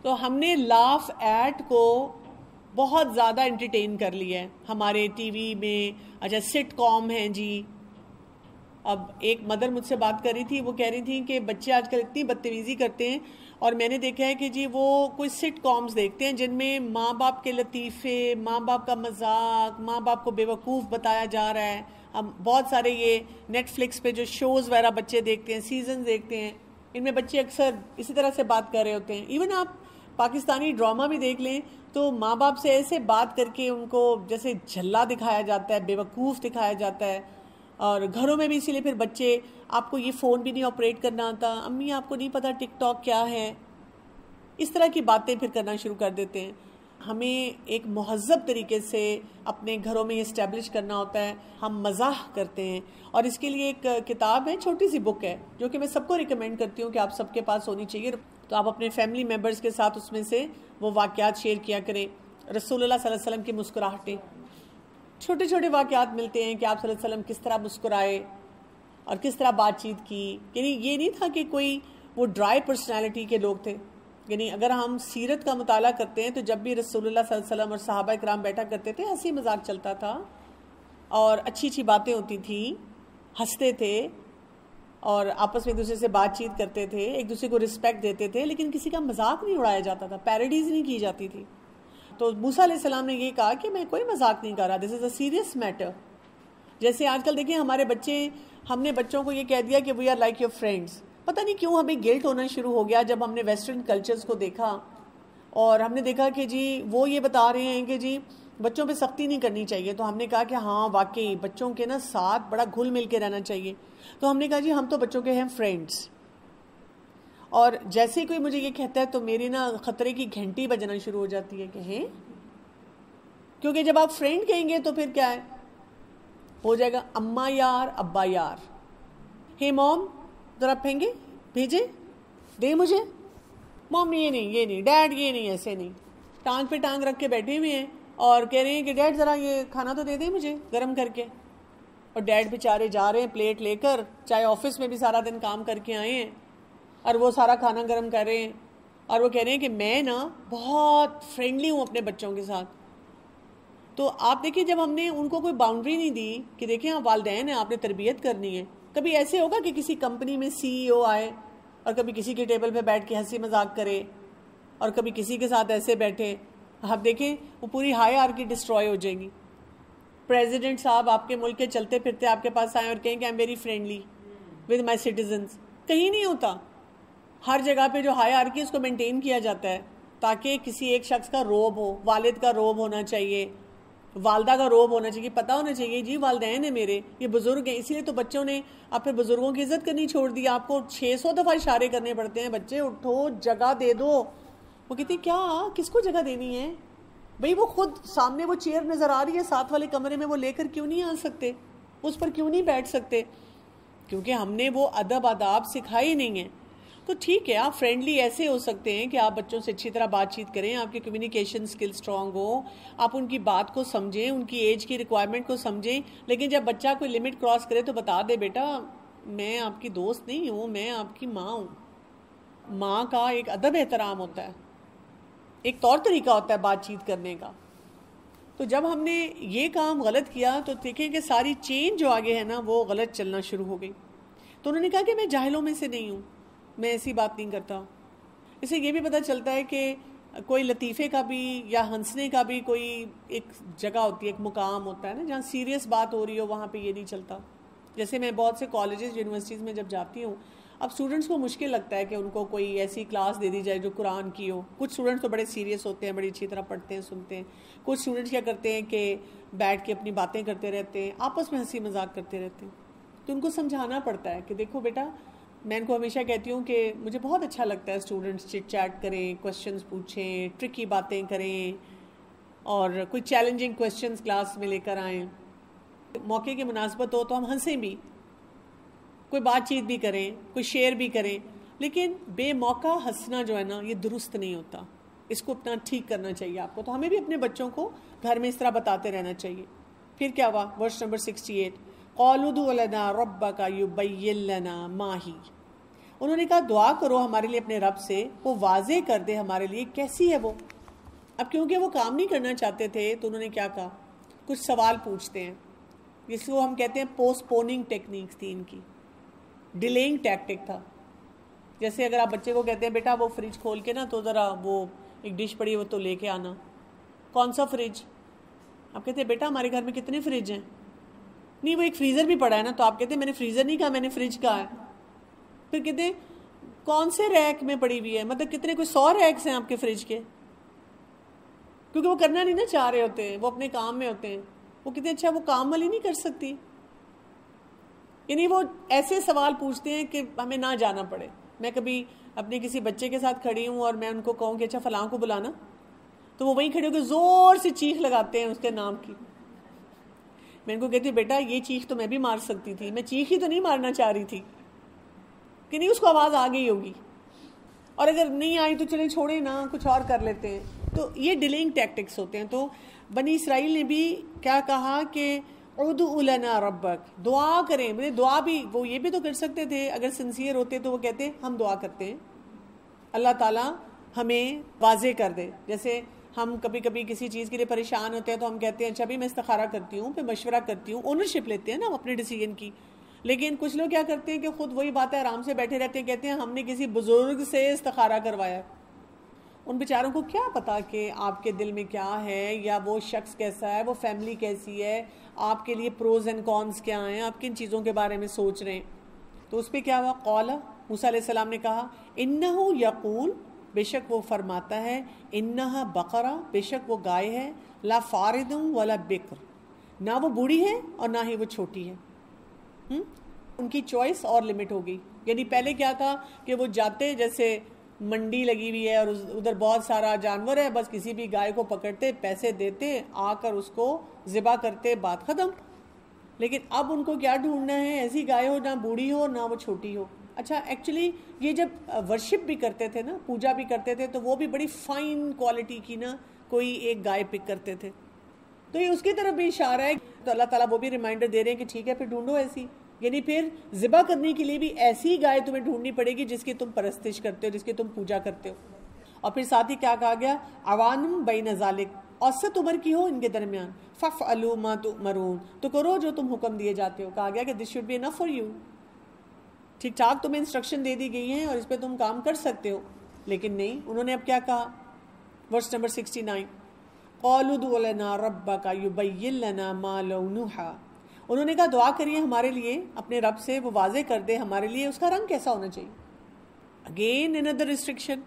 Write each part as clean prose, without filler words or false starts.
تو ہم نے لاف ایٹ کو بہت زیادہ انٹرٹین کر لیا ہے ہمارے ٹی وی میں. اچھا سٹ کام ہیں جی. اب ایک مدر مجھ سے بات کر رہی تھی, وہ کہہ رہی تھی کہ بچے آج کل اتنی بدتمیزی کرتے ہیں, اور میں نے دیکھا ہے کہ جی وہ کوئی سٹ کامز دیکھتے ہیں جن میں ماں باپ کے لطیفے, ماں باپ کا مذاق, ماں باپ کو بیوقوف بتایا جا رہا ہے. اب بہت سارے یہ نیٹ فلکس پہ جو شوز وغیرہ بچے دیکھتے ہیں, سیزن دیکھتے ہیں, ان میں بچے اکثر اسی طرح سے بات کر رہے ہوتے ہیں. ایون آپ پاکستانی ڈرامہ بھی دیکھ لیں تو ماں باپ سے ایسے بات کر کے ان کو جیسے جھلا دکھایا جاتا ہے, بیوقوف دکھایا جاتا ہے. اور گھروں میں بھی اسی لیے پھر بچے, آپ کو یہ فون بھی نہیں آپریٹ کرنا آتا, امی آپ کو نہیں پتا ٹک ٹاک کیا ہے, اس طرح کی باتیں پھر کرنا شروع کر دیتے ہیں. ہمیں ایک مہذب طریقے سے اپنے گھروں میں اسٹیبلش کرنا ہوتا ہے. ہم مزاح کرتے ہیں, اور اس کے لیے ایک کتاب ہے, چھوٹی سی بک ہے, جو کہ میں سب کو ریکمینڈ کرتی ہوں کہ آپ سب کے پاس ہونی چاہیے. تو آپ اپنے فیملی ممبرز کے ساتھ اس میں سے وہ واقعات شیئر کیا کریں. رسول اللہ صلی اللہ علیہ وسلم کی مسکراہٹیں, چھوٹے چھوٹے واقعات ملتے ہیں کہ آپ صلی اللہ علیہ وسلم کس طرح مسکرائے اور کس طرح بات چیت کی. یعنی یہ نہیں تھا کہ کوئی وہ ڈرائی پرسنالٹی کے لوگ تھے. یعنی اگر ہم سیرت کا مطالعہ کرتے ہیں تو جب بھی رسول اللہ صلی اللہ علیہ وسلم اور صحابہ کرام بیٹھا کرتے تھے, ہنسی مذاق چلتا تھا اور اچھی اچھی باتیں ہوتی تھیں, ہنستے تھے اور آپس میں ایک دوسرے سے بات چیت کرتے تھے, ایک دوسرے کو رسپیکٹ دیتے تھے, لیکن کسی کا مذاق نہیں اڑایا جاتا تھا, پیروڈیز نہیں کی جاتی تھی. تو موسیٰ علیہ السلام نے یہ کہا کہ میں کوئی مذاق نہیں کر رہا, دس از اے سیریس میٹر. جیسے آج کل دیکھیں ہمارے بچے, ہم نے بچوں کو یہ کہہ دیا کہ we are like your friends. پتہ نہیں کیوں ہمیں گلٹ ہونا شروع ہو گیا جب ہم نے ویسٹرن کلچرز کو دیکھا, اور ہم نے دیکھا کہ جی وہ یہ بتا رہے ہیں کہ جی بچوں پہ سختی نہیں کرنی چاہیے. تو ہم نے کہا کہ ہاں واقعی بچوں کے نا ساتھ بڑا گھل مل کے رہنا چاہیے. تو ہم نے کہا جی ہم تو بچوں کے ہیں فرینڈس, اور جیسے ہی کوئی مجھے یہ کہتا ہے تو میری نا خطرے کی گھنٹی بجنا شروع ہو جاتی ہے کہ ہیں, کیونکہ جب آپ فرینڈ کہیں گے تو پھر کیا ہے, ہو جائے گا اماں یار ابا یار. ہے موم ذرا پھینگے بھیجے دے مجھے, موم یہ نہیں, ڈیڈ یہ نہیں, ایسے نہیں. ٹانگ پہ ٹانگ رکھ کے بیٹھے ہوئے ہیں اور کہہ رہے ہیں کہ ڈیڈ ذرا یہ کھانا تو دے دیں مجھے گرم کر کے. اور ڈیڈ بیچارے جا رہے ہیں پلیٹ لے کر, چاہے آفس میں بھی سارا دن کام کر کے آئے ہیں, اور وہ سارا کھانا گرم کر رہے ہیں, اور وہ کہہ رہے ہیں کہ میں نا بہت فرینڈلی ہوں اپنے بچوں کے ساتھ. تو آپ دیکھیں جب ہم نے ان کو کوئی باؤنڈری نہیں دی کہ دیکھیں آپ والدین ہیں, آپ نے تربیت کرنی ہے. کبھی ایسے ہوگا کہ کسی کمپنی میں سی ای او آئے اور کبھی کسی کے ٹیبل پہ بیٹھ کے ہنسی مذاق کرے, اور کبھی کسی کے ساتھ ایسے بیٹھے, آپ دیکھیں وہ پوری ہائرارکی ڈسٹروائے ہو جائے گی. پریزیڈنٹ صاحب آپ کے ملک کے چلتے پھرتے آپ کے پاس آئیں اور کہیں کہ I am very friendly with my citizens, کہیں نہیں ہوتا. ہر جگہ پہ جو ہائرارکی اس کو مینٹین کیا جاتا ہے تاکہ کسی ایک شخص کا روب ہو. والد کا روب ہونا چاہیے, والدہ کا روب ہونا چاہیے, پتہ ہونا چاہیے جی والدین ہیں میرے, یہ بزرگ ہیں. اسی لیے تو بچوں نے اب پھر بزرگوں کی عزت کرنی چھوڑ دی. آپ کو 600 دفعہ اشارے کرنے پڑتے ہیں, بچے اٹھو جگہ دے دو. وہ کہتے ہیں کیا کس کو جگہ دینی ہے بھئی, وہ خود سامنے وہ چیئر نظر آ رہی ہے ساتھ والے کمرے میں, وہ لے کر کیوں نہیں آ سکتے, اس پر کیوں نہیں بیٹھ سکتے, کیونکہ ہم نے وہ ادب آداب سکھائی نہیں ہے. تو ٹھیک ہے آپ فرینڈلی ایسے ہو سکتے ہیں کہ آپ بچوں سے اچھی طرح بات چیت کریں, آپ کی کمیونیکیشن سکل سٹرونگ ہو, آپ ان کی بات کو سمجھیں, ان کی ایج کی ریکوائرمنٹ کو سمجھیں. لیکن جب بچہ کوئی لمٹ کراس کرے تو بتا دے بیٹا میں آپ کی دوست نہیں ہوں, میں آپ کی ماں ہوں. ماں کا ایک ادب احترام ہوتا ہے, ایک طور طریقہ ہوتا ہے بات چیت کرنے کا. تو جب ہم نے یہ کام غلط کیا تو دیکھیں کہ ساری چین جو آگے ہے نا وہ غلط چلنا شروع ہو گئی. تو انہوں نے کہا کہ میں جاہلوں میں سے نہیں ہوں, میں ایسی بات نہیں کرتا. اس سے یہ بھی پتہ چلتا ہے کہ کوئی لطیفے کا بھی یا ہنسنے کا بھی کوئی ایک جگہ ہوتی ہے, ایک مقام ہوتا ہے نا, جہاں سیریس بات ہو رہی ہو وہاں پہ یہ نہیں چلتا. جیسے میں بہت سے کالجز یونیورسٹیز میں جب جاتی ہوں, اب اسٹوڈنٹس کو مشکل لگتا ہے کہ ان کو کوئی ایسی کلاس دے دی جائے جو قرآن کی ہو. کچھ اسٹوڈنٹس تو بڑے سیریس ہوتے ہیں, بڑی اچھی طرح پڑھتے ہیں, سنتے ہیں. کچھ اسٹوڈنٹس کیا کرتے ہیں کہ بیٹھ کے اپنی باتیں کرتے رہتے ہیں, آپس میں ہنسی مذاق کرتے رہتے ہیں. تو ان کو سمجھانا پڑتا ہے کہ دیکھو بیٹا, میں ان کو ہمیشہ کہتی ہوں کہ مجھے بہت اچھا لگتا ہے اسٹوڈنٹس چٹ چیٹ کریں, کویشچنس پوچھیں, ٹرکی باتیں کریں, اور کوئی چیلنجنگ کویشچنس کلاس میں لے کر آئیں. موقع کی مناسبت ہو تو ہم ہنسیں بھی, کوئی بات چیت بھی کریں, کوئی شیئر بھی کریں. لیکن بے موقع ہنسنا جو ہے نا یہ درست نہیں ہوتا, اس کو اپنا ٹھیک کرنا چاہیے آپ کو. تو ہمیں بھی اپنے بچوں کو گھر میں اس طرح بتاتے رہنا چاہیے. پھر کیا ہوا, ورس نمبر 68, قَالُوا ادْعُ لَنَا رَبَّكَ يُبَيِّن لَنَا مَا هِيَ. انہوں نے کہا دعا کرو ہمارے لیے اپنے رب سے، وہ واضح کر دے ہمارے لیے کیسی ہے وہ۔ اب کیونکہ وہ کام نہیں کرنا چاہتے تھے تو انہوں نے کیا کہا، کچھ سوال پوچھتے ہیں، جس کو ہم کہتے ہیں پوسٹ پوننگ ٹیکنیکس تھی ان کی، ڈیلینگ ٹیکٹک تھا۔ جیسے اگر آپ بچے کو کہتے ہیں بیٹا وہ فریج کھول کے نا تو ذرا وہ ایک ڈش پڑی ہے وہ تو لے کے آنا، کون سا فریج؟ آپ کہتے ہیں بیٹا ہمارے گھر میں کتنے فریج ہیں؟ نہیں وہ ایک فریزر بھی پڑا ہے نا، تو آپ کہتے ہیں میں نے فریزر نہیں کہا، میں نے فریج کہا ہے۔ پھر کہتے ہیں کون سے ریک میں پڑی ہوئی ہے، مطلب کتنے، کوئی 100 ریکس ہیں آپ کے فریج کے، کیونکہ وہ کرنا نہیں نا چاہ رہے ہوتے ہیں، وہ اپنے کام میں ہوتے ہیں، وہ کہتے ہیں اچھا وہ کام والی نہیں کر سکتی، یعنی وہ ایسے سوال پوچھتے ہیں کہ ہمیں نہ جانا پڑے۔ میں کبھی اپنے کسی بچے کے ساتھ کھڑی ہوں اور میں ان کو کہوں کہ اچھا فلاں کو بلانا، تو وہ وہیں کھڑے ہو کے زور سے چیخ لگاتے ہیں اس کے نام کی۔ میں ان کو کہتی ہوں بیٹا یہ چیخ تو میں بھی مار سکتی تھی، میں چیخ ہی تو نہیں مارنا چاہ رہی تھی، کہ نہیں اس کو آواز آ گئی ہوگی، اور اگر نہیں آئی تو چلیں چھوڑیں نا کچھ اور کر لیتے ہیں۔ تو یہ ڈیلنگ ٹیکٹکس ہوتے ہیں۔ تو بنی اسرائیل نے بھی کیا کہا کہ ادعو لنا ربک، دعا کریں، دعا بھی وہ یہ بھی تو کر سکتے تھے، اگر سنسیئر ہوتے تو وہ کہتے ہم دعا کرتے ہیں اللہ تعالیٰ ہمیں واضح کر دے۔ جیسے ہم کبھی کبھی کسی چیز کے لیے پریشان ہوتے ہیں تو ہم کہتے ہیں اچھا بھی میں استخارہ کرتی ہوں، پھر مشورہ کرتی ہوں، اونرشپ لیتے ہیں نا اپنے ڈیسیژن کی۔ لیکن کچھ لوگ کیا کرتے ہیں کہ خود وہی باتیں آرام سے بیٹھے رہتے ہیں، کہتے ہیں ہم نے کسی بزرگ سے استخارہ کروایا۔ ان بیچاروں کو کیا پتا کہ آپ کے دل میں کیا ہے، یا وہ شخص کیسا ہے، وہ فیملی کیسی ہے، آپ کے لیے پروز اینڈ کونز کیا ہیں، آپ کن چیزوں کے بارے میں سوچ رہے ہیں۔ تو اس پہ کیا ہوا، قال موسیٰ علیہ السلام نے کہا انہو یقول، بے شک وہ فرماتا ہے، انہا بقرہ، بے شک وہ گائے ہے، لا فارد ولا بکر، نہ وہ بوڑھی ہے اور نہ ہی وہ چھوٹی ہے۔ ان کی چوائس اور لمٹ ہو گئی، یعنی پہلے کیا تھا کہ وہ جاتے جیسے منڈی لگی ہوئی ہے اور ادھر بہت سارا جانور ہے، بس کسی بھی گائے کو پکڑتے، پیسے دیتے، آ کر اس کو ذبح کرتے، بات ختم۔ لیکن اب ان کو کیا ڈھونڈنا ہے، ایسی گائے ہو نہ بوڑھی ہو نہ وہ چھوٹی ہو۔ اچھا ایکچولی یہ جب ورشپ بھی کرتے تھے نا، پوجا بھی کرتے تھے، تو وہ بھی بڑی فائن کوالٹی کی نا کوئی ایک گائے پک کرتے تھے، تو یہ اس کی طرف بھی اشارہ ہے۔ تو اللہ تعالیٰ وہ بھی ریمائنڈر دے رہے ہیں کہ ٹھیک ہے پھر ڈھونڈو ایسی، یعنی پھر ذبح کرنے کے لیے بھی ایسی گائے تمہیں ڈھونڈنی پڑے گی جس کی تم پرستش کرتے ہو، جس کی تم پوجا کرتے ہو۔ اور پھر ساتھ ہی کیا کہا گیا، عوانم بین ذالک، اوسط عمر کی ہو ان کے درمیان، فافعلوا ما تؤمرون، تو کرو جو تم حکم دیے جاتے ہو۔ کہا گیا کہ this should be enough for you, ٹھیک ٹھاک تمہیں انسٹرکشن دے دی گئی ہیں اور اس پہ تم کام کر سکتے ہو۔ لیکن نہیں، انہوں نے اب کیا کہا، ورس نمبر 69، قالوا ادع لنا ربک یبین لنا ما لونھا، انہوں نے کہا دعا کریے ہمارے لیے اپنے رب سے، وہ واضح کر دے ہمارے لیے اس کا رنگ کیسا ہونا چاہیے۔ اگین another ریسٹرکشن،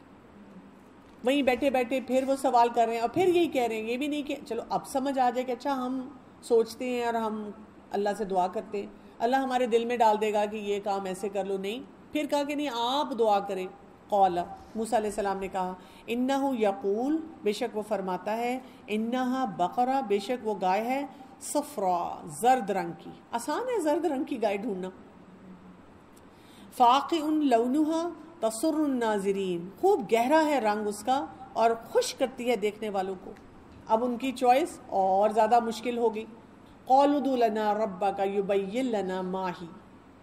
وہیں بیٹھے بیٹھے پھر وہ سوال کر رہے ہیں اور پھر یہی کہہ رہے ہیں، یہ بھی نہیں کہ چلو اب سمجھ آ جائے کہ اچھا ہم سوچتے ہیں اور ہم اللہ سے دعا کرتے ہیں، اللہ ہمارے دل میں ڈال دے گا کہ یہ کام ایسے کر لو، نہیں، پھر کہا کہ نہیں آپ دعا کریں۔ قال، موسیٰ علیہ السلام نے کہا، انہو یقول، بے شک وہ فرماتا ہے، انہا بقرہ، بے شک وہ گائے ہے، صفرا، زرد رنگ کی، آسان ہے زرد رنگ کی گائے ڈھونڈنا، فاقع لونھا تسر الناظرین، خوب گہرا ہے رنگ اس کا اور خوش کرتی ہے دیکھنے والوں کو۔ اب ان کی چوائس اور زیادہ مشکل ہوگی۔ قالوا ادع لنا ربک یبین لنا ما ہی،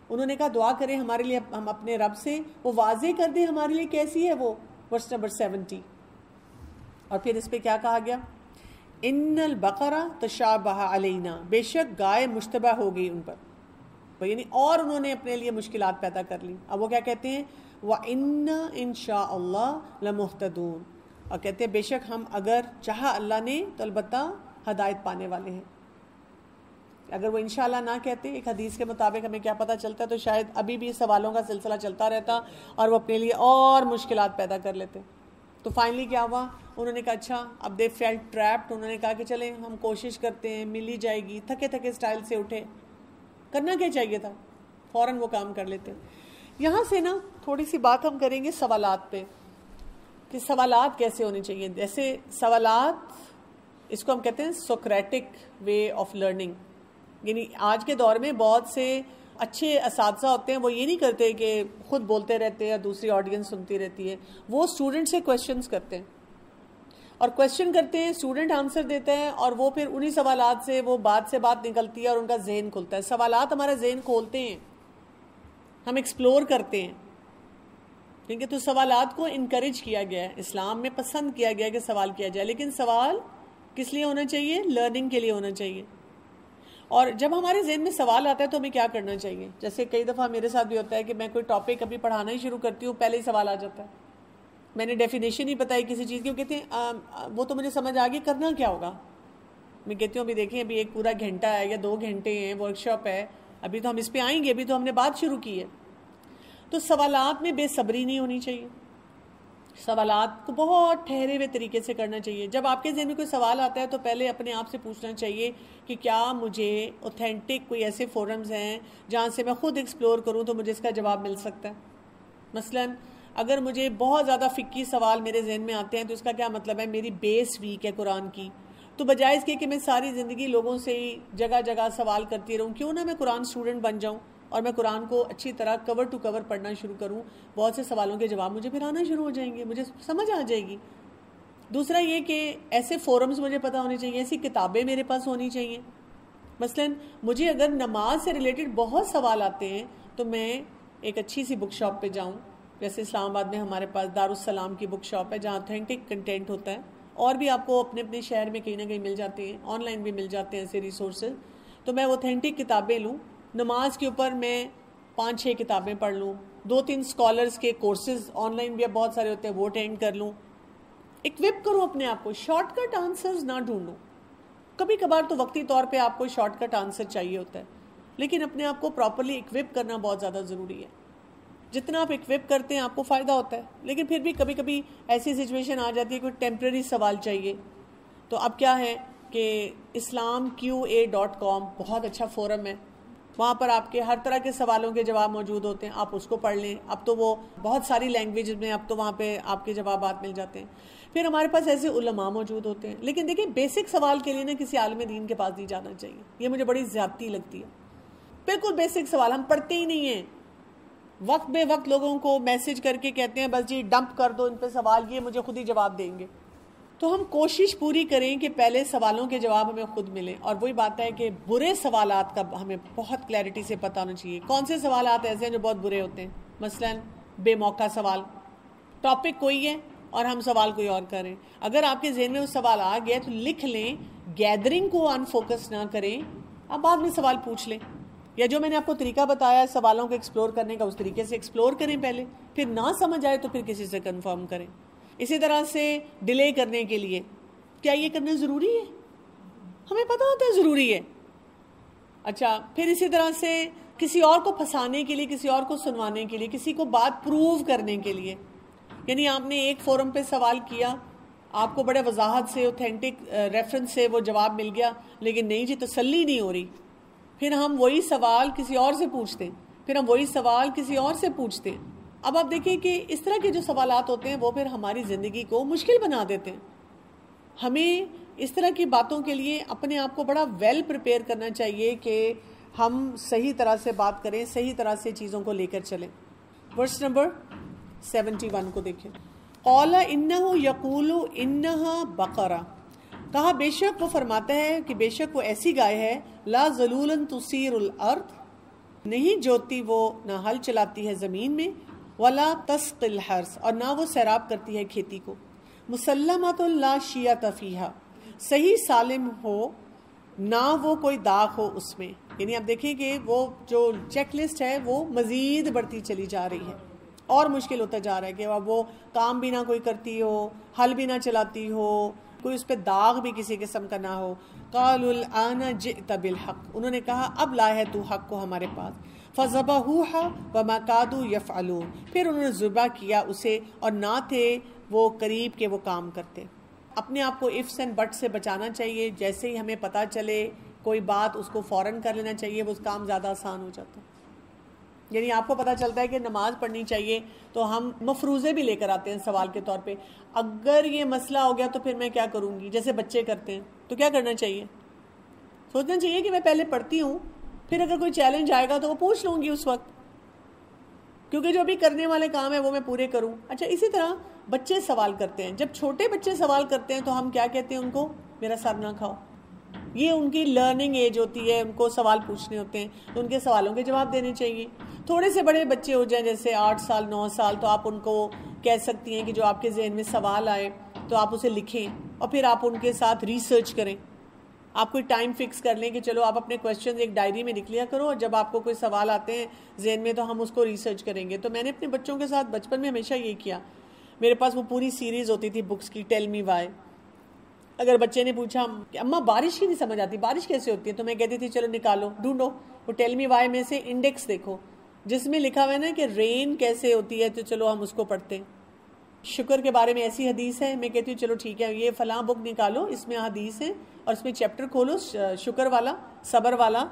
انہوں نے کہا دعا کریں ہمارے لیے ہم اپنے رب سے، وہ واضح کر دے ہمارے لیے کیسی ہے وہ، ورس نمبر 70۔ اور پھر اس پہ کیا کہا گیا، ان البقرہ تشابہ علینا، بے شک گائے مشتبہ ہو گئی ان پر، یعنی اور انہوں نے اپنے لیے مشکلات پیدا کر لی۔ اب وہ کیا کہتے ہیں، وَإِنَّا إِن شَاءَ اللَّهُ لَمُهْتَدُونَ، اور کہتے ہیں بے شک ہم اگر چاہا اللہ نے تو البتہ ہدایت پانے والے ہیں۔ اگر وہ انشاءاللہ نہ کہتے، ایک حدیث کے مطابق ہمیں کیا پتہ چلتا ہے، تو شاید ابھی بھی سوالوں کا سلسلہ چلتا رہتا اور وہ اپنے لیے اور مشکلات پیدا کر لیتے۔ تو فائنلی کیا ہوا، انہوں نے کہا اچھا اب دے فیلٹ ٹریپڈ، انہوں نے کہا کہ چلیں ہم کوشش کرتے ہیں، مل ہی جائے گی، تھکے تھکے سٹائل سے اٹھے، کرنا کیا چاہیے تھا، فوراً وہ کام کر لیتے۔ یہاں سے نا تھوڑی سی بات ہم کریں گے سوالات پہ، کہ سوالات کیسے ہونے چاہیے۔ جیسے سوالات، اس کو ہم کہتے ہیں سوکریٹک وے آف لرننگ، یعنی آج کے دور میں بہت سے اچھے اساتذہ ہوتے ہیں، وہ یہ نہیں کرتے کہ خود بولتے رہتے ہیں دوسری آڈینس سنتی رہتی ہے، وہ اسٹوڈنٹ سے کویشچنز کرتے ہیں اور کویشچن کرتے ہیں، اسٹوڈنٹ آنسر دیتا ہے اور وہ پھر انہی سوالات سے وہ بات سے بات نکلتی ہے اور ان کا ذہن کھلتا ہے۔ سوالات ہمارا ذہن کھولتے ہیں، ہم ایکسپلور کرتے ہیں، کیونکہ تو سوالات کو انکریج کیا گیا ہے، اسلام میں پسند کیا گیا ہے کہ سوال کیا جائے، لیکن سوال کس لیے ہونا چاہیے؟ لرننگ کے لیے ہونا چاہیے. اور جب ہمارے ذہن میں سوال آتا ہے تو ہمیں کیا کرنا چاہیے؟ جیسے کئی دفعہ میرے ساتھ بھی ہوتا ہے کہ میں کوئی ٹاپک ابھی پڑھانا ہی شروع کرتی ہوں، پہلے ہی سوال آ جاتا ہے. میں نے ڈیفینیشن ہی بتائی کسی چیز کی، وہ کہتے ہیں وہ تو مجھے سمجھ آ گئی، کرنا کیا ہوگا؟ میں کہتی ہوں ابھی دیکھیں، ابھی ایک پورا گھنٹہ ہے یا 2 گھنٹے ہیں، ورک شاپ ہے، ابھی تو ہم اس پہ آئیں گے، ابھی تو ہم نے بات شروع کی ہے. تو سوالات میں بے صبری نہیں ہونی چاہیے، سوالات کو بہت ٹھہرے ہوئے طریقے سے کرنا چاہیے. جب آپ کے ذہن میں کوئی سوال آتا ہے تو پہلے اپنے آپ سے پوچھنا چاہیے کہ کیا مجھے اوتھینٹک کوئی ایسے فورمز ہیں جہاں سے میں خود ایکسپلور کروں تو مجھے اس کا جواب مل سکتا ہے. مثلا اگر مجھے بہت زیادہ فقہی سوال میرے ذہن میں آتے ہیں تو اس کا کیا مطلب ہے؟ میری بیس ویک ہے قرآن کی، تو بجائے اس کے کہ میں ساری زندگی لوگوں سے ہی جگہ جگہ سوال کرتی رہوں، کیوں نہ میں قرآن اسٹوڈنٹ بن جاؤں اور میں قرآن کو اچھی طرح کور ٹو کور پڑھنا شروع کروں. بہت سے سوالوں کے جواب مجھے پھر آنا شروع ہو جائیں گے، مجھے سمجھ آ جائے گی. دوسرا یہ کہ ایسے فورمز مجھے پتہ ہونے چاہیے، ایسی کتابیں میرے پاس ہونی چاہیے. مثلا مجھے اگر نماز سے ریلیٹڈ بہت سوال آتے ہیں تو میں ایک اچھی سی بک شاپ پہ جاؤں. جیسے اسلام آباد میں ہمارے پاس دارالسلام کی بک شاپ ہے جہاں اوتھینٹک کنٹینٹ ہوتا ہے، اور بھی آپ کو اپنے اپنے شہر میں کہیں نہ کہیں مل جاتے ہیں، آن لائن بھی مل جاتے ہیں ایسے ریسورسز. تو میں اوتھینٹک کتابیں لوں، نماز کے اوپر میں 5-6 کتابیں پڑھ لوں، 2-3 اسکالرز کے کورسز آن لائن بھی اب بہت سارے ہوتے ہیں وہ اٹینڈ کر لوں. اکوپ کروں اپنے آپ کو، شارٹ کٹ آنسرز نہ ڈھونڈوں. کبھی کبھار تو وقتی طور پہ آپ کو شارٹ کٹ آنسر چاہیے ہوتا ہے، لیکن اپنے آپ کو پراپرلی اکوپ کرنا بہت زیادہ ضروری ہے. جتنا آپ اکوپ کرتے ہیں آپ کو فائدہ ہوتا ہے. لیکن پھر بھی کبھی کبھی ایسی سچویشن آ جاتی ہے کوئی ٹیمپرری سوال چاہیے، تو اب کیا ہے کہ islamqa.com بہت اچھا فورم ہے، وہاں پر آپ کے ہر طرح کے سوالوں کے جواب موجود ہوتے ہیں، آپ اس کو پڑھ لیں. اب تو وہ بہت ساری لینگویج میں اب تو وہاں پہ آپ کے جوابات مل جاتے ہیں. پھر ہمارے پاس ایسے علماء موجود ہوتے ہیں. لیکن دیکھیں بیسک سوال کے لیے نا کسی عالم دین کے پاس نہیں جانا چاہیے، یہ مجھے بڑی زیادتی لگتی ہے. بالکل بیسک سوال ہم پڑھتے ہی نہیں ہیں، وقت بے وقت لوگوں کو میسج کر کے کہتے ہیں بس جی ڈمپ کر دو ان پہ سوال، یہ مجھے خود ہی جواب دیں گے. تو ہم کوشش پوری کریں کہ پہلے سوالوں کے جواب ہمیں خود ملیں. اور وہی بات ہے کہ برے سوالات کا ہمیں بہت کلیئرٹی سے پتہ ہونا چاہیے. کون سے سوالات ایسے ہیں جو بہت برے ہوتے ہیں؟ مثلا بے موقع سوال، ٹاپک کوئی ہے اور ہم سوال کوئی اور کریں. اگر آپ کے ذہن میں وہ سوال آ گیا تو لکھ لیں، گیدرنگ کو ان فوکس نہ کریں، آپ بعد میں سوال پوچھ لیں. یا جو میں نے آپ کو طریقہ بتایا ہے سوالوں کو ایکسپلور کرنے کا، اس طریقے سے ایکسپلور کریں پہلے، پھر نہ سمجھ آئے تو پھر کسی سے کنفرم کریں. اسی طرح سے ڈیلے کرنے کے لیے کیا یہ کرنا ضروری ہے؟ ہمیں پتہ ہوتا ہے ضروری ہے. اچھا پھر اسی طرح سے کسی اور کو پھنسانے کے لیے، کسی اور کو سنوانے کے لیے، کسی کو بات پروو کرنے کے لیے، یعنی آپ نے ایک فورم پہ سوال کیا، آپ کو بڑے وضاحت سے اوتھینٹک ریفرنس سے وہ جواب مل گیا، لیکن نہیں جی تسلی نہیں ہو رہی، پھر ہم وہی سوال کسی اور سے پوچھتے ہیں، پھر ہم وہی سوال کسی اور سے پوچھتے ہیں. اب آپ دیکھیں کہ اس طرح کے جو سوالات ہوتے ہیں وہ پھر ہماری زندگی کو مشکل بنا دیتے ہیں. ہمیں اس طرح کی باتوں کے لیے اپنے آپ کو بڑا ویل پریپیئر کرنا چاہیے کہ ہم صحیح طرح سے بات کریں، صحیح طرح سے چیزوں کو لے کر چلیں. ورس نمبر 71 کو دیکھیں. قَالَ إِنَّهُ يَقُولُ إِنَّهَا بَقَرَةٌ، کہا بے شک وہ فرماتا ہے کہ بے شک وہ ایسی گائے ہے، لا ذلولاً تثیر الارض، نہیں جوتی وہ، نہ ہل چلاتی ہے زمین میں، ولا تسقی الحرث، اور نہ وہ سیراب کرتی ہے کھیتی کو، مسلمۃ لا شیۃ فیہا، صحیح سالم ہو، نہ وہ کوئی داغ ہو اس میں. یعنی آپ دیکھیں کہ وہ جو چیک لسٹ ہے وہ مزید بڑھتی چلی جا رہی ہے اور مشکل ہوتا جا رہا ہے کہ اب وہ کام بھی نہ کوئی کرتی ہو، ہل بھی نہ چلاتی ہو، کوئی اس پہ داغ بھی کسی قسم کا نہ ہو. قالوا الآن جئت بالحق، انہوں نے کہا اب لائے ہے تو حق کو ہمارے پاس. فذبحوها وما كادوا يفعلون، پھر انہوں نے ذبح کیا اسے اور نہ تھے وہ قریب کہ وہ کام کرتے. اپنے آپ کو ifs and buts سے بچانا چاہیے. جیسے ہی ہمیں پتہ چلے کوئی بات اس کو فوراً کر لینا چاہیے، وہ کام زیادہ آسان ہو جاتا ہے. یعنی آپ کو پتہ چلتا ہے کہ نماز پڑھنی چاہیے تو ہم مفروضے بھی لے کر آتے ہیں سوال کے طور پہ. اگر یہ مسئلہ ہو گیا تو پھر میں کیا کروں گی، جیسے بچے کرتے ہیں، تو کیا کرنا چاہیے؟ سوچنا چاہیے کہ میں پہلے پڑھتی ہوں، پھر اگر کوئی چیلنج آئے گا تو وہ پوچھ لوں گی اس وقت، کیونکہ جو بھی کرنے والے کام ہیں وہ میں پورے کروں. اچھا اسی طرح بچے سوال کرتے ہیں، جب چھوٹے بچے سوال کرتے ہیں تو ہم کیا کہتے ہیں ان کو؟ میرا سر نہ کھاؤ. یہ ان کی لرننگ ایج ہوتی ہے، ان کو سوال پوچھنے ہوتے ہیں، تو ان کے سوالوں کے جواب دینے چاہیے. تھوڑے سے بڑے بچے ہو جائیں جیسے 8 سال 9 سال، تو آپ ان کو کہہ سکتی ہیں کہ جو آپ کے ذہن میں سوال آئے تو آپ اسے لکھیں اور پھر آپ ان کے ساتھ ریسرچ کریں. آپ کوئی ٹائم فکس کر لیں کہ چلو آپ اپنے کویشچنز ایک ڈائری میں لکھ لیا کرو، اور جب آپ کو کوئی سوال آتے ہیں ذہن میں تو ہم اس کو ریسرچ کریں گے. تو میں نے اپنے بچوں کے ساتھ بچپن میں ہمیشہ یہی کیا. میرے پاس وہ پوری سیریز ہوتی تھی بکس کی، ٹیل می وائی. اگر بچے نے پوچھا کہ اماں بارش کی نہیں سمجھ آتی، بارش کیسے ہوتی ہے، تو میں کہتی تھی چلو نکالو، ڈھونڈو وہ ٹیل می وائی میں سے انڈیکس دیکھو جس میں لکھا ہوا ہے نا کہ رین کیسے ہوتی ہے، تو چلو ہم اس کو پڑھتے ہیں. شکر کے بارے میں ایسی حدیث ہے، میں کہتی ہوں چلو ٹھیک ہے یہ فلاں بک نکالو، اس میں حدیث ہے اور اس میں چیپٹر کھولو شکر والا، صبر والا،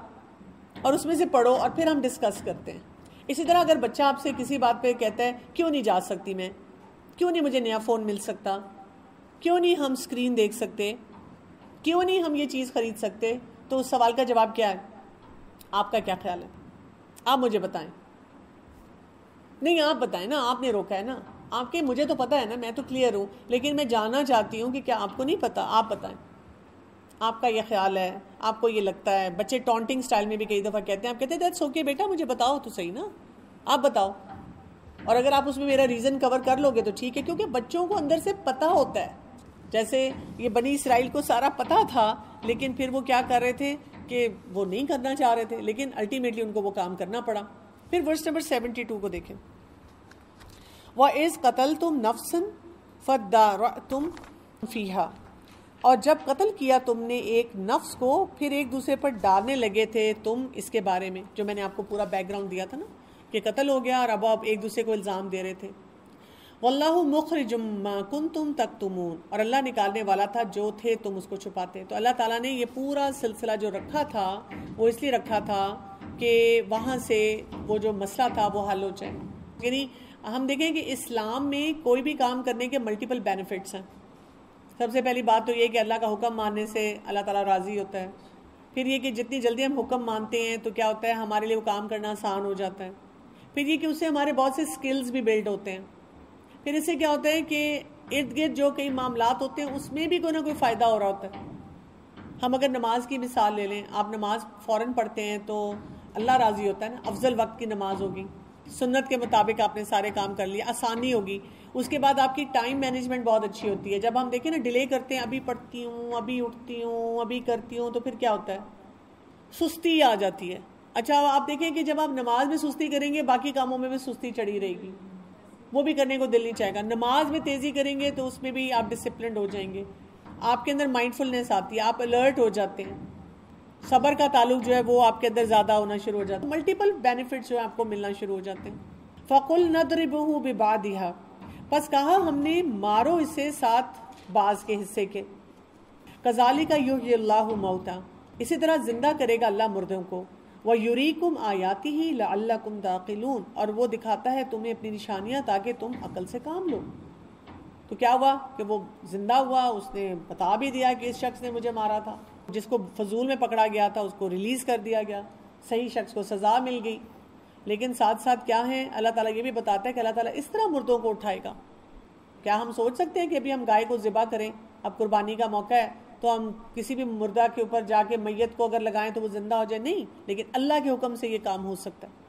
اور اس میں سے پڑھو اور پھر ہم ڈسکس کرتے ہیں. اسی طرح اگر بچہ آپ سے کسی بات پہ کہتا ہے کیوں نہیں جا سکتی میں، کیوں نہیں مجھے نیا فون مل سکتا، کیوں نہیں ہم اسکرین دیکھ سکتے، کیوں نہیں ہم یہ چیز خرید سکتے، تو اس سوال کا جواب کیا ہے؟ آپ کا کیا خیال ہے؟ آپ مجھے بتائیں. نہیں آپ بتائیں نا، آپ نے روکا ہے نا، آپ کے مجھے تو پتہ ہے نا، میں تو کلیئر ہوں، لیکن میں جاننا چاہتی ہوں کہ کیا آپ کو نہیں پتا، آپ بتائیں آپ کا یہ خیال ہے، آپ کو یہ لگتا ہے. بچے ٹونٹنگ سٹائل میں بھی کئی دفعہ کہتے ہیں، آپ کہتے ہیں دیٹس اوکے بیٹا مجھے بتاؤ تو صحیح نا، آپ بتاؤ. اور اگر آپ اس میں میرا ریزن کور کر لو گے تو ٹھیک ہے، کیونکہ بچوں کو اندر سے پتہ ہوتا ہے. جیسے یہ بنی اسرائیل کو سارا پتہ تھا، لیکن پھر وہ کیا کر رہے تھے کہ وہ نہیں کرنا چاہ رہے تھے، لیکن الٹیمیٹلی ان کو وہ کام کرنا پڑا. پھر ورس نمبر 72 کو دیکھیں. وَإِذْ قَتَلْتُمْ نَفْسًا فَادَّارَأْتُمْ فِيهَا، اور جب قتل کیا تم نے ایک نفس کو پھر ایک دوسرے پر ڈالنے لگے تھے تم اس کے بارے میں، جو میں نے آپ کو پورا بیک گراؤنڈ دیا تھا نا کہ قتل ہو گیا اور اب آپ ایک دوسرے کو الزام دے رہے تھے. وَاللَّهُ مُخْرِجٌ مَا كُنْتُمْ تَكْتُمُونَ، اور اللہ نکالنے والا تھا جو تھے تم اس کو چھپاتے. تو اللہ تعالیٰ نے یہ پورا سلسلہ جو رکھا تھا وہ اس لیے رکھا تھا کہ وہاں سے وہ جو مسئلہ تھا وہ حل ہو جائے. یعنی ہم دیکھیں کہ اسلام میں کوئی بھی کام کرنے کے ملٹیپل بینیفٹس ہیں. سب سے پہلی بات تو یہ کہ اللہ کا حکم ماننے سے اللہ تعالیٰ راضی ہوتا ہے. پھر یہ کہ جتنی جلدی ہم حکم مانتے ہیں تو کیا ہوتا ہے ہمارے لیے وہ کام کرنا آسان ہو جاتا ہے. پھر یہ کہ اس سے ہمارے بہت سے سکلز بھی بلڈ ہوتے ہیں. پھر اس سے کیا ہوتا ہے کہ ارد گرد جو کئی معاملات ہوتے ہیں اس میں بھی کوئی نہ کوئی فائدہ ہو رہا ہوتا ہے. ہم اگر نماز کی مثال لے لیں، آپ نماز فوراً پڑھتے ہیں تو اللہ راضی ہوتا ہے نا، افضل وقت کی نماز ہوگی، سنت کے مطابق آپ نے سارے کام کر لیے، آسانی ہوگی. اس کے بعد آپ کی ٹائم مینجمنٹ بہت اچھی ہوتی ہے. جب ہم دیکھیں نا ڈیلے کرتے ہیں، ابھی پڑھتی ہوں، ابھی اٹھتی ہوں، ابھی کرتی ہوں، تو پھر کیا ہوتا ہے؟ سستی آ جاتی ہے. اچھا آپ دیکھیں کہ جب آپ نماز میں سستی کریں گے باقی کاموں میں بھی سستی چڑھی رہے گی، وہ بھی کرنے کو دل نہیں چاہے گا. نماز میں تیزی کریں گے تو اس میں بھی آپ ڈسپلنڈ ہو جائیں گے، آپ کے اندر مائنڈفلنس آتی ہے، آپ الرٹ ہو جاتے ہیں. صبر کا تعلق جو ہے وہ آپ کے اندر زیادہ ہونا شروع ہو جاتا ہے. ملٹیپل بینیفٹس جو ہے آپ کو ملنا شروع ہو جاتے ہیں. فَقُلْ نَضْرِبُهُ بِبَعْضِهَا، پس کہا ہم نے مارو اسے ساتھ بعض کے حصے کے. كَذَلِكَ يُحْيِي اللَّهُ مَوْتًا، اسی طرح زندہ کرے گا اللہ مردوں کو. وَيُرِيكُمْ آيَاتِهِ لَعَلَّكُمْ تَعْقِلُونَ، اور وہ دکھاتا ہے تمہیں اپنی نشانیاں تاکہ تم عقل سے کام لو. تو کیا ہوا کہ وہ زندہ ہوا، اس نے بتا بھی دیا کہ اس شخص نے مجھے مارا تھا. جس کو فضول میں پکڑا گیا تھا اس کو ریلیز کر دیا گیا، صحیح شخص کو سزا مل گئی. لیکن ساتھ ساتھ کیا ہے، اللہ تعالیٰ یہ بھی بتاتا ہے کہ اللہ تعالیٰ اس طرح مردوں کو اٹھائے گا. کیا ہم سوچ سکتے ہیں کہ ابھی ہم گائے کو ذبح کریں، اب قربانی کا موقع ہے تو ہم کسی بھی مردہ کے اوپر جا کے میت کو اگر لگائیں تو وہ زندہ ہو جائے؟ نہیں، لیکن اللہ کے حکم سے یہ کام ہو سکتا ہے.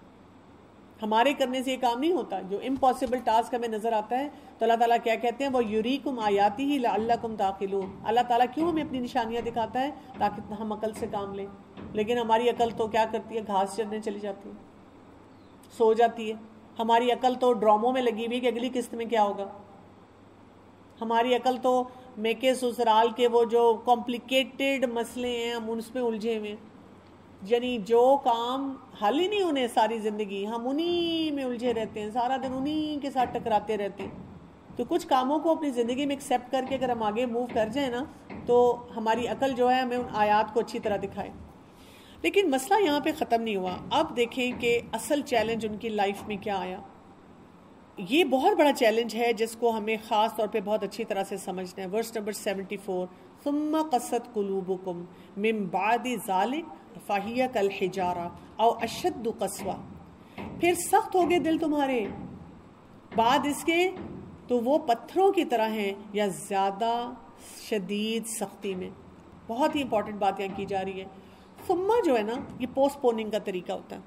ہمارے کرنے سے یہ کام نہیں ہوتا. جو امپاسبل ٹاسک ہمیں نظر آتا ہے تو اللہ تعالیٰ کیا کہتے ہیں، وہ یُریکُمْ آیاتِهِ لَعَلَّكُمْ تَعْقِلُونَ. اللہ تعالیٰ کیوں ہمیں اپنی نشانیاں دکھاتا ہے؟ تاکہ ہم عقل سے کام لیں. لیکن ہماری عقل تو کیا کرتی ہے، گھاس چرنے چلی جاتی ہے، سو جاتی ہے. ہماری عقل تو ڈراموں میں لگی ہوئی کہ اگلی قسط میں کیا ہوگا. ہماری عقل تو میکے سسرال کے وہ جو کمپلیکیٹڈ مسئلے ہیں ہم اس میں الجھے ہوئے ہیں. یعنی جو کام حل ہی نہیں ہونے ساری زندگی، ہم انہی میں الجھے رہتے ہیں، سارا دن انہی کے ساتھ ٹکراتے رہتے ہیں. تو کچھ کاموں کو اپنی زندگی میں ایکسیپٹ کر کے اگر ہم آگے موو کر جائیں نا تو ہماری عقل جو ہے ہمیں ان آیات کو اچھی طرح دکھائے. لیکن مسئلہ یہاں پہ ختم نہیں ہوا. اب دیکھیں کہ اصل چیلنج ان کی لائف میں کیا آیا. یہ بہت بڑا چیلنج ہے جس کو ہمیں خاص طور پہ بہت اچھی طرح سے سمجھنا ہے. ورس نمبر 74، ثم قست قلوبکم من بعد ذلک فہی کالحجارہ او اشد قسوہ، پھر سخت ہو گئے دل تمہارے بعد اس کے تو وہ پتھروں کی طرح ہیں یا زیادہ شدید سختی میں. بہت ہی امپورٹنٹ بات یہاں کی جا رہی ہے. ثم جو ہے نا یہ پوسٹ پوننگ کا طریقہ ہوتا ہے.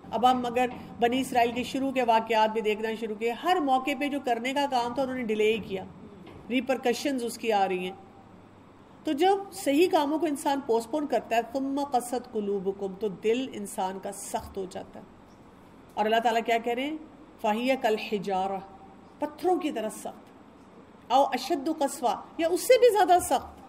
اب ہم اگر بنی اسرائیل کے شروع کے واقعات بھی دیکھنا شروع کیے, ہر موقع پہ جو کرنے کا کام تھا انہوں نے ڈیلے ہی کیا, ریپرکشنز اس کی آ رہی ہیں. تو جب صحیح کاموں کو انسان پوسٹ پون کرتا ہے, ثم قست قلوبکم, تو دل انسان کا سخت ہو جاتا ہے. اور اللہ تعالیٰ کیا کہہ رہے ہیں, فَهِيَ كَالْحِجَارَةِ, پتھروں کی طرح سخت, او اشد قسوہ, یا اس سے بھی زیادہ سخت.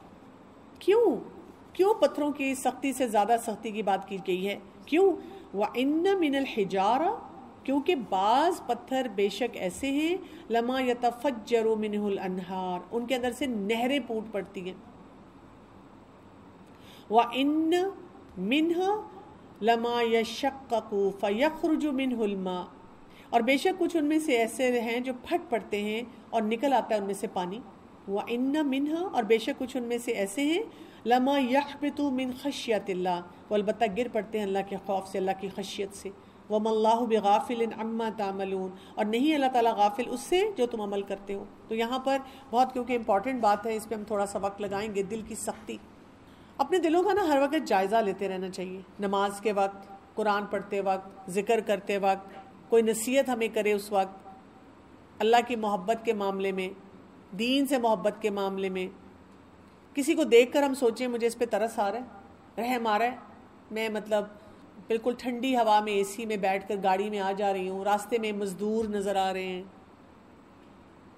کیوں پتھروں کی سختی سے زیادہ سختی کی بات کی گئی ہے؟ کیوں؟ وَإِنَّ مِنَ الْحِجَارَةِ, کیونکہ بعض پتھر بے شک ایسے ہیں, لَمَا يَتَفَجَّرُ مِنْهُ الْأَنْهَارُ, ان کے اندر سے نہریں پھوٹ پڑتی ہیں. وَإِنَّ مِنْهَا لَمَا يَشَقَّقُ فَيَخْرُجُ مِنْهُ الْمَاءُ, اور بے شک کچھ ان میں سے ایسے ہیں جو پھٹ پڑتے ہیں اور نکل آتا ہے ان میں سے پانی. وَإِنَّ مِنْهَا, اور بے شک کچھ ان میں سے ایسے ہیں, لَمَا يَحْبِطُ مِنْ خَشْيَةِ اللَّهِ, وہ البتہ گر پڑتے ہیں اللہ کے خوف سے, اللہ کی خشیت سے. وَمَا اللَّهُ بِغَافِلٍ عَمَّا تَعْمَلُونَ, اور نہیں اللہ تعالیٰ غافل اس سے جو تم عمل کرتے ہو. تو یہاں پر بہت کیونکہ امپورٹنٹ بات ہے, اس پہ ہم تھوڑا سا وقت لگائیں گے. دل کی سختی, اپنے دلوں کا نا ہر وقت جائزہ لیتے رہنا چاہیے. نماز کے وقت, قرآن پڑھتے وقت, ذکر کرتے وقت, کوئی نصیحت ہمیں کرے اس وقت, اللہ کی محبت کے معاملے میں, دین سے محبت کے معاملے میں, کسی کو دیکھ کر ہم سوچیں مجھے اس پہ ترس آ رہا ہے, رحم آ رہا ہے, میں مطلب بالکل ٹھنڈی ہوا میں اے سی میں بیٹھ کر گاڑی میں آ جا رہی ہوں, راستے میں مزدور نظر آ رہے ہیں,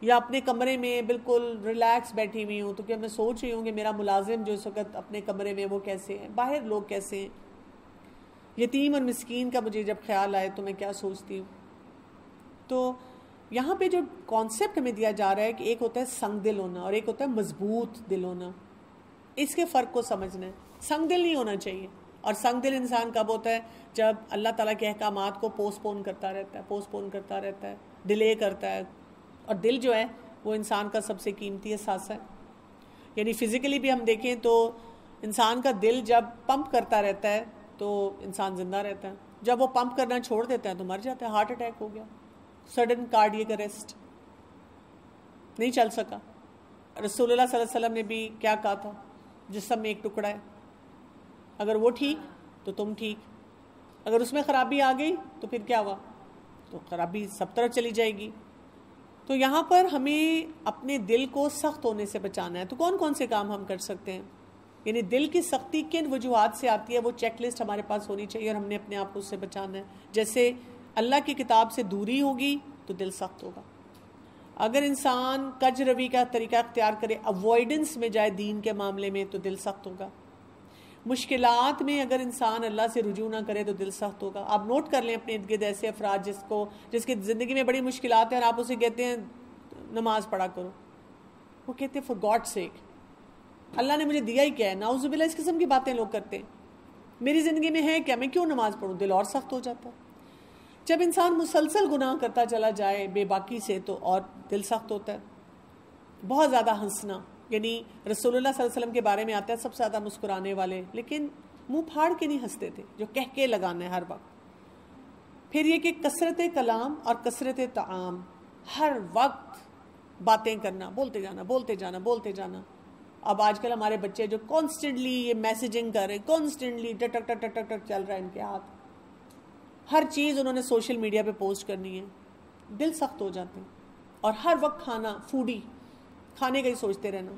یا اپنے کمرے میں بالکل ریلیکس بیٹھی ہوئی ہوں, تو کیا میں سوچ رہی ہوں کہ میرا ملازم جو اس وقت اپنے کمرے میں وہ کیسے ہیں, باہر لوگ کیسے ہیں, یتیم اور مسکین کا مجھے جب خیال آئے تو میں کیا سوچتی ہوں. تو یہاں پہ جو کانسیپٹ ہمیں دیا جا رہا ہے کہ ایک ہوتا ہے سنگ دل ہونا اور ایک ہوتا ہے مضبوط دل ہونا, اس کے فرق کو سمجھنا ہے. سنگ دل نہیں ہونا چاہیے, اور سنگ دل انسان کب ہوتا ہے, جب اللہ تعالیٰ کے احکامات کو پوسٹ پون کرتا رہتا ہے, ڈیلے کرتا ہے. اور دل جو ہے وہ انسان کا سب سے قیمتی احساس ہے. یعنی فزیکلی بھی ہم دیکھیں تو انسان کا دل جب پمپ کرتا رہتا ہے تو انسان زندہ رہتا ہے, جب وہ پمپ کرنا چھوڑ دیتا ہے تو مر جاتا ہے. ہارٹ اٹیک ہو گیا, سڈن کارڈیک اریسٹ, نہیں چل سکا. رسول اللہ صلی اللہ علیہ وسلم نے بھی کیا کہا تھا, جسم میں ایک ٹکڑا ہے, اگر وہ ٹھیک تو تم ٹھیک, اگر اس میں خرابی آ گئی تو پھر کیا ہوا, تو خرابی سب طرف چلی جائے گی. تو یہاں پر ہمیں اپنے دل کو سخت ہونے سے بچانا ہے. تو کون کون سے کام ہم کر سکتے ہیں, یعنی دل کی سختی کن وجوہات سے آتی ہے, وہ چیک لسٹ ہمارے پاس ہونی چاہیے, اور ہم نے اپنے آپ کو اس سے بچانا ہے. جیسے اللہ کی کتاب سے دوری ہوگی تو دل سخت ہوگا. اگر انسان کج روی کا طریقہ اختیار کرے, اوائڈنس میں جائے دین کے معاملے میں, تو دل سخت ہوگا. مشکلات میں اگر انسان اللہ سے رجوع نہ کرے تو دل سخت ہوگا. آپ نوٹ کر لیں اپنے ارد گرد ایسے افراد جس کی زندگی میں بڑی مشکلات ہیں, اور آپ اسے کہتے ہیں نماز پڑھا کرو, وہ کہتے ہیں فار گاڈ سیک, اللہ نے مجھے دیا ہی کیا ہے. نعوذ باللہ, اس قسم کی باتیں لوگ کرتے ہیں. میری زندگی میں ہے کیا, میں کیوں نماز پڑھوں؟ دل اور سخت ہو جاتا ہے. جب انسان مسلسل گناہ کرتا چلا جائے بے باکی سے تو اور دل سخت ہوتا ہے. بہت زیادہ ہنسنا, یعنی رسول اللہ صلی اللہ علیہ وسلم کے بارے میں آتا ہے سب سے زیادہ مسکرانے والے, لیکن منہ پھاڑ کے نہیں ہنستے تھے, جو کہہ کے لگانا ہے ہر وقت. پھر یہ کہ کثرت کلام اور کثرت طعام, ہر وقت باتیں کرنا, بولتے جانا. اب آج کل ہمارے بچے جو کانسٹنٹلی یہ میسیجنگ کر رہے, کانسٹنٹلی ٹک ٹک ٹک ٹک ٹک چل رہا ہے ان کے ہاتھ, ہر چیز انہوں نے سوشل میڈیا پہ پوسٹ کرنی ہے, دل سخت ہو جاتے ہیں. اور ہر وقت کھانا, فوڈی, کھانے کا ہی سوچتے رہنا,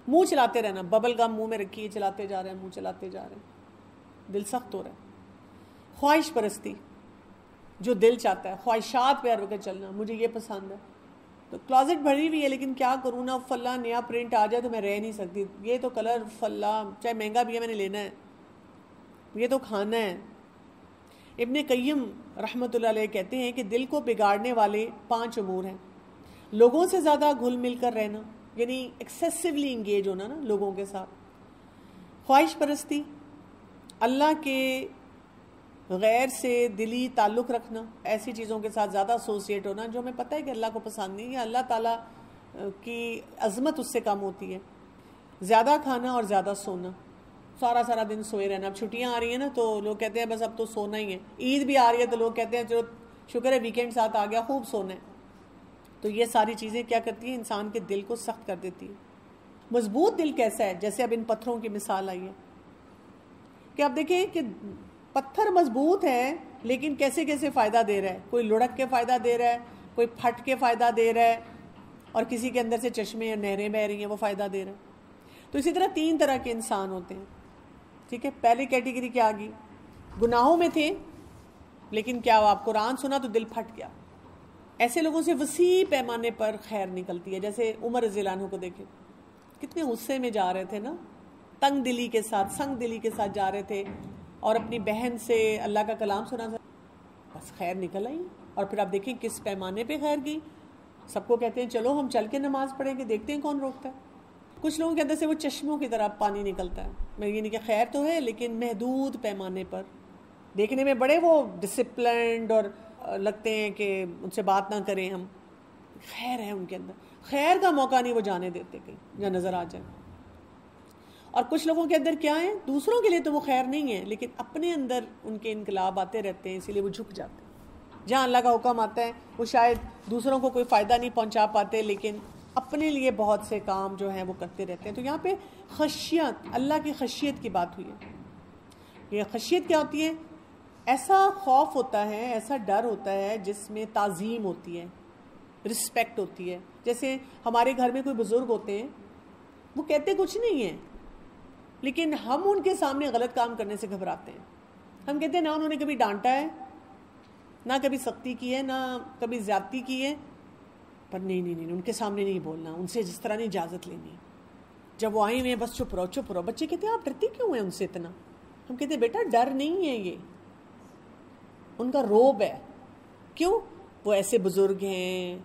منہ چلاتے رہنا, ببل گم منہ میں رکھیے, چلاتے جا رہے ہیں, منہ چلاتے جا رہے ہیں, دل سخت ہو رہا ہے. خواہش پرستی, جو دل چاہتا ہے, خواہشات پہ ہر وقت چلنا, مجھے یہ پسند ہے تو کلازٹ بھری ہوئی ہے لیکن کیا کروں نا, فلاں نیا پرنٹ آ جائے تو میں رہ نہیں سکتی, یہ تو کلر فلاں چاہے مہنگا بھی ہے میں نے لینا ہے, یہ تو کھانا ہے. ابن قیم رحمۃ اللہ علیہ کہتے ہیں کہ دل کو بگاڑنے والے 5 امور ہیں. لوگوں سے زیادہ گھل مل کر رہنا, یعنی ایکسیسولی انگیج ہونا نا لوگوں کے ساتھ. خواہش پرستی, اللہ کے غیر سے دلی تعلق رکھنا, ایسی چیزوں کے ساتھ زیادہ ایسوسیٹ ہونا جو ہمیں پتہ ہے کہ اللہ کو پسند نہیں, یا اللہ تعالیٰ کی عظمت اس سے کم ہوتی ہے. زیادہ کھانا اور زیادہ سونا, سارا دن سوئے رہنا. اب چھٹیاں آ رہی ہیں نا تو لوگ کہتے ہیں بس اب تو سونا ہی ہے. عید بھی آ رہی ہے تو لوگ کہتے ہیں چلو شکر ہے ویکینڈ ساتھ آ گیا, خوب سونا ہے. تو یہ ساری چیزیں کیا کرتی ہیں, انسان کے دل کو سخت کر دیتی ہیں. مضبوط دل کیسا ہے؟ جیسے اب ان پتھروں کی مثال آئی ہے کہ آپ دیکھیں کہ پتھر مضبوط ہے لیکن کیسے کیسے فائدہ دے رہا ہے. کوئی لڑک کے فائدہ دے رہا ہے, کوئی پھٹ کے فائدہ دے رہا ہے, اور کسی کے اندر سے چشمے یا نہریں بہ رہی ہیں وہ فائدہ دے رہا ہے. تو اسی طرح 3 طرح کے انسان ہوتے ہیں. ٹھیک ہے, پہلی کیٹیگری کیا آ گئی؟ گناہوں میں تھے لیکن کیا ہوا, آپ قرآن سنا تو دل پھٹ گیا. ایسے لوگوں سے وسیع پیمانے پر خیر نکلتی ہے. جیسے عمر رضی اللہ عنہ کو دیکھیں, کتنے غصے میں جا رہے تھے نا, تنگ دلی کے ساتھ, سنگ دلی کے ساتھ جا رہے تھے, اور اپنی بہن سے اللہ کا کلام سنا تھا, بس خیر نکل آئی. اور پھر آپ دیکھیں کس پیمانے پہ خیر کی. سب کو کہتے ہیں چلو ہم چل کے نماز پڑھیں گے, دیکھتے ہیں کون روکتا ہے. کچھ لوگوں کے اندر سے وہ چشموں کی طرح پانی نکلتا ہے. میں یہ نہیں کہ خیر تو ہے لیکن محدود پیمانے پر. دیکھنے میں بڑے وہ ڈسپلنڈ اور لگتے ہیں کہ ان سے بات نہ کریں ہم, خیر ہے ان کے اندر, خیر کا موقع نہیں وہ جانے دیتے کہیں یا نظر آ جائے. اور کچھ لوگوں کے اندر کیا ہے, دوسروں کے لیے تو وہ خیر نہیں ہے لیکن اپنے اندر ان کے انقلاب آتے رہتے ہیں, اسی لیے وہ جھک جاتے ہیں. جہاں اللہ کا حکم آتا ہے وہ شاید دوسروں کو کوئی فائدہ نہیں پہنچا پاتے لیکن اپنے لیے بہت سے کام جو ہیں وہ کرتے رہتے ہیں. تو یہاں پہ خشیت, اللہ کی خشیت کی بات ہوئی ہے. یہ خشیت کیا ہوتی ہے؟ ایسا خوف ہوتا ہے, ایسا ڈر ہوتا ہے جس میں تعظیم ہوتی ہے, رسپیکٹ ہوتی ہے. جیسے ہمارے گھر میں کوئی بزرگ ہوتے ہیں, وہ کہتے کچھ نہیں ہیں لیکن ہم ان کے سامنے غلط کام کرنے سے گھبراتے ہیں. ہم کہتے ہیں نہ انہوں نے کبھی ڈانٹا ہے, نہ کبھی سختی کی ہے, نہ کبھی زیادتی کی ہے, پر نہیں ان کے سامنے نہیں بولنا, ان سے جس طرح نہیں اجازت لینی. جب وہ آئے ہوئے ہیں بس چپ رہو چپ رہو. بچے کہتے ہیں آپ ڈرتی کیوں ہیں ان سے اتنا؟ ہم کہتے ہیں بیٹا ڈر نہیں ہے, یہ ان کا روب ہے. کیوں؟ وہ ایسے بزرگ ہیں,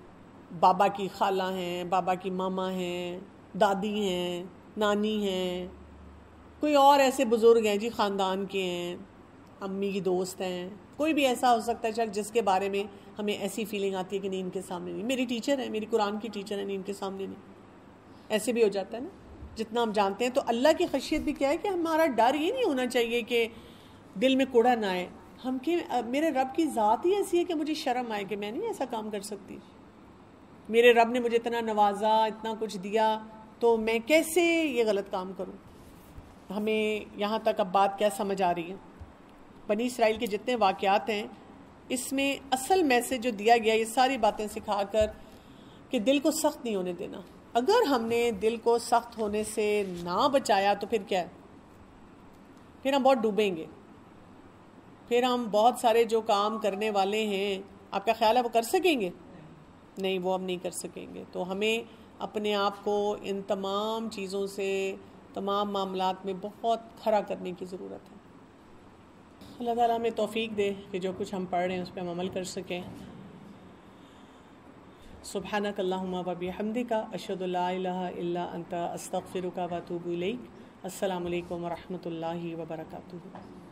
بابا کی خالہ ہیں, بابا کی ماما ہیں, دادی ہیں, نانی ہیں, کوئی اور ایسے بزرگ ہیں جی خاندان کے ہیں, امی کی دوست ہیں, کوئی بھی ایسا ہو سکتا ہے شخص جس کے بارے میں ہمیں ایسی فیلنگ آتی ہے کہ نہیں ان کے سامنے نہیں, میری ٹیچر ہے, میری قرآن کی ٹیچر ہے, نہیں ان کے سامنے نہیں. ایسے بھی ہو جاتا ہے نا جتنا ہم جانتے ہیں. تو اللہ کی خشیت بھی کیا ہے کہ ہمارا ڈر یہ نہیں ہونا چاہیے کہ دل میں کوڑا نہ آئے. ہم کہ میرے رب کی ذات ہی ایسی ہے کہ مجھے شرم آئے کہ میں نہیں ایسا کام کر سکتی. میرے رب نے مجھے اتنا نوازا, اتنا کچھ دیا, تو میں کیسے یہ غلط کام کروں. ہمیں یہاں تک اب بات کیا سمجھ آ رہی ہے؟ بنی اسرائیل کے جتنے واقعات ہیں اس میں اصل میسج جو دیا گیا یہ ساری باتیں سکھا کر کہ دل کو سخت نہیں ہونے دینا. اگر ہم نے دل کو سخت ہونے سے نہ بچایا تو پھر کیا ہے؟ پھر ہم بہت ڈوبیں گے. پھر ہم بہت سارے جو کام کرنے والے ہیں آپ کا خیال ہے وہ کر سکیں گے؟ نہیں, وہ ہم نہیں کر سکیں گے. تو ہمیں اپنے آپ کو ان تمام چیزوں سے, تمام معاملات میں بہت کھڑا کرنے کی ضرورت ہے. اللہ تعالیٰ ہمیں توفیق دے کہ جو کچھ ہم پڑھ رہے ہیں اس پہ ہم عمل کر سکیں. سبحانک اللہم و بحمدک اشہد ان لا الہ الا انت استغفرک و اتوب الیک. السلام علیکم و رحمۃ اللہ وبرکاتہ.